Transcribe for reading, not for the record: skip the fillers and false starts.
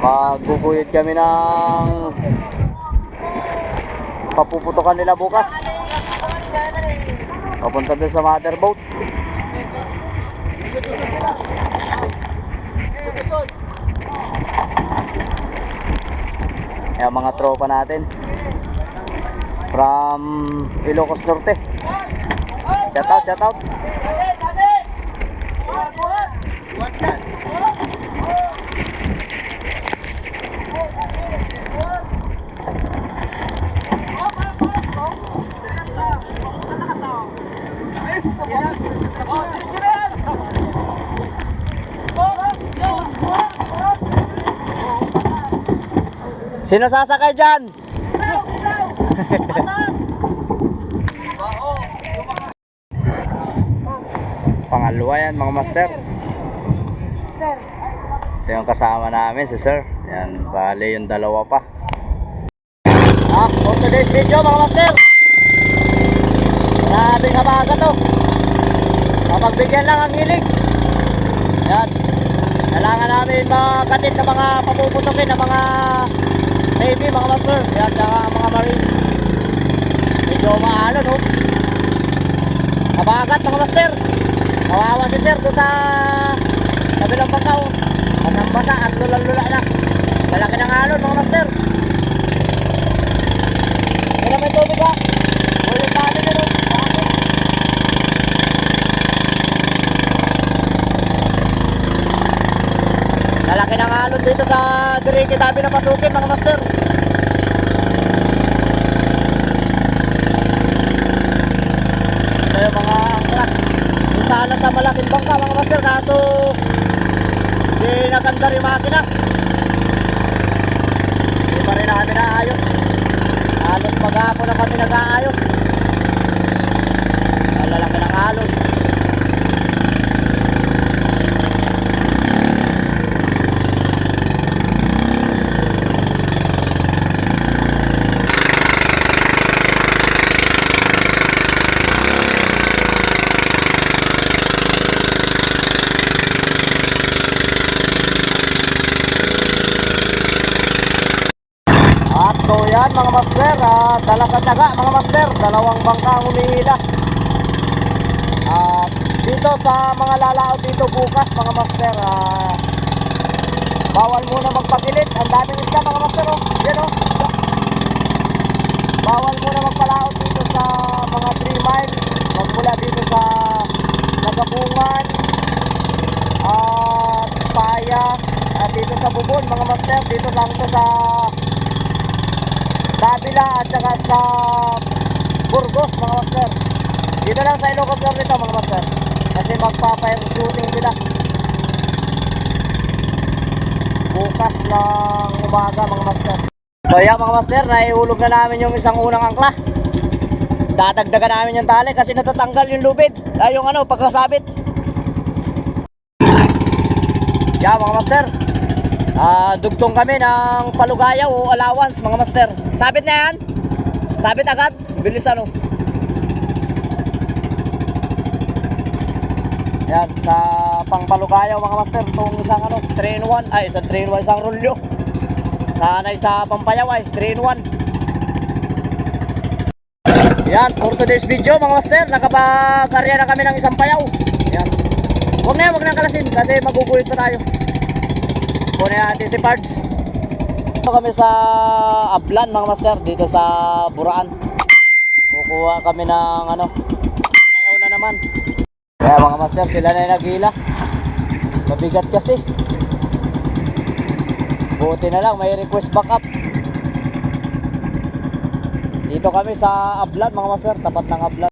Maguguyod kami ng papuputukan nila bukas. Papunta doon sa mother boat. Ayan mga tropa natin from Ilocos Norte. Shout out, shout out. Sino sasakay dyan? Pangalawa yan mga master. Ito yung kasama namin si sir. Yan, bali yung dalawa pa. For today's video mga master, grabing habaga to. Mapagbigyan lang ang hilig. Yan, kailangan namin makatid na mga papuputukin na mga Navy mga master. Yan, saka mga marine. Medyo maano no, habagat mga master. Kawawa si sir doon sa kabilang bangkaw. Basang-basa at lula-lula na. Malaki ng alon mga master. Yan na may tubig ha. Ulit natin na doon. Malaki ng alon dito sa diriki tabi na pasukin mga master. Ito yung mga angkrak. Sana sa malaking bangka mga master, kaso di naganda rin makina. Di pa rin namin naayos. Halos maghapon na kami nag-aayos. Malalaki ng alon. So yan mga master, dala sa taga mga master, dalawang bangka ang humihila. Dito sa mga lalaot dito bukas mga master, bawal muna magpagilid. Ang daming isda mga master oh. Yan oh. Bawal muna magpalaot dito sa mga 3 miles. Magmula dito sa Nagabungan at Payas at dito sa Bubon mga master. Dito lang ito sa Davila at saka sa Burgos mga master. Dito lang sa Ilocos Norte ito mga master, kasi magpa-fire shooting sila bukas ng umaga mga master. So yan mga master, naihulog na namin yung isang unang angkla. Dadagdagan namin yung tali kasi natatanggal yung lubid, yung ano, pagkasabit. Yan mga master, dugtong kami ng palugayaw o allowance mga master. Sabit na yan. Sabit agad. Bilis ano. Yan sa pangpalugayaw mga master. Itong isang ano 3-in-1. Ay isang 3-in-1, isang rolyo. Sanay sa pampayaw ay 3-in-1. Yan for today's video mga master. Nakapag-karya na kami ng isang payaw. Yan. Huwag na yan, huwag na kalasin kasi maguguyot pa tayo. Kunin natin si Pards. Dito kami sa Ablan mga master, dito sa Buraan. Kukuha kami ng ano, payaw na naman. Kaya mga master, sila na yung naghila. Mabigat kasi. Buti na lang may request backup. Dito kami sa Ablan mga master, tapat ng Ablan.